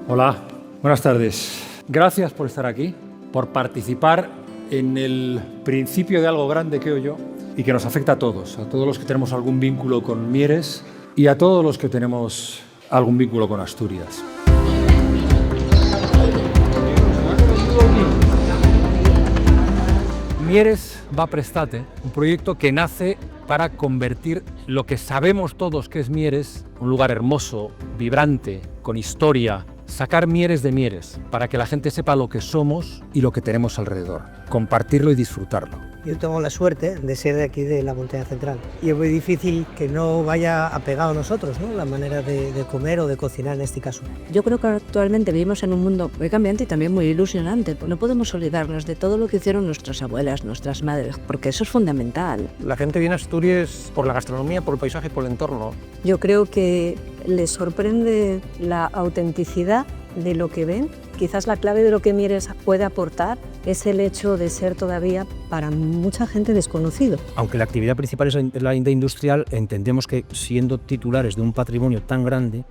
Hola, buenas tardes. Gracias por estar aquí, por participar en el principio de algo grande, creo yo, y que nos afecta a todos los que tenemos algún vínculo con Mieres y a todos los que tenemos algún vínculo con Asturias. Mieres va Prestate, un proyecto que nace para convertir lo que sabemos todos que es Mieres, un lugar hermoso, vibrante, con historia, sacar Mieres de Mieres, para que la gente sepa lo que somos y lo que tenemos alrededor, compartirlo y disfrutarlo. Yo tengo la suerte de ser de aquí de la Montaña Central y es muy difícil que no vaya apegado a nosotros, ¿no? La manera de comer o de cocinar en este caso. Yo creo que actualmente vivimos en un mundo muy cambiante y también muy ilusionante. No podemos olvidarnos de todo lo que hicieron nuestras abuelas, nuestras madres, porque eso es fundamental. La gente viene a Asturias por la gastronomía, por el paisaje, por el entorno. Yo creo que les sorprende la autenticidad de lo que ven. Quizás la clave de lo que Mieres puede aportar es el hecho de ser todavía para mucha gente desconocido. Aunque la actividad principal es la industrial, entendemos que siendo titulares de un patrimonio tan grande,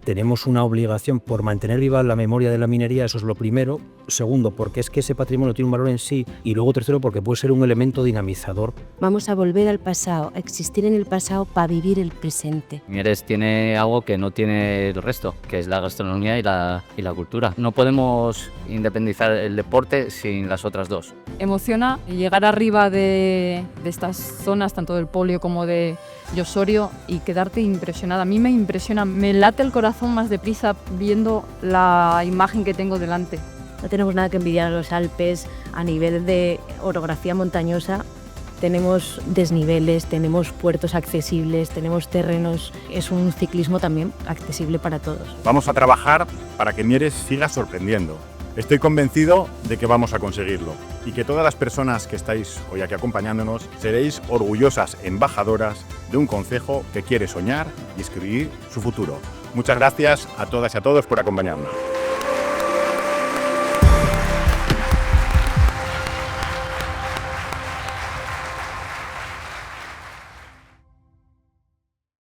tenemos una obligación por mantener viva la memoria de la minería, eso es lo primero. Segundo, porque es que ese patrimonio tiene un valor en sí. Y luego tercero, porque puede ser un elemento dinamizador. Vamos a volver al pasado, a existir en el pasado para vivir el presente. Mieres tiene algo que no tiene el resto, que es la gastronomía y la cultura. No podemos independizar el deporte sin las otras dos. Emociona llegar arriba de estas zonas, tanto del Polio como de Llosorio, y quedarte impresionada. A mí me impresiona, me late el corazón más deprisa viendo la imagen que tengo delante. No tenemos nada que envidiar a los Alpes a nivel de orografía montañosa. Tenemos desniveles, tenemos puertos accesibles, tenemos terrenos. Es un ciclismo también accesible para todos. Vamos a trabajar para que Mieres siga sorprendiendo. Estoy convencido de que vamos a conseguirlo y que todas las personas que estáis hoy aquí acompañándonos seréis orgullosas embajadoras de un concejo que quiere soñar y escribir su futuro. Muchas gracias a todas y a todos por acompañarnos.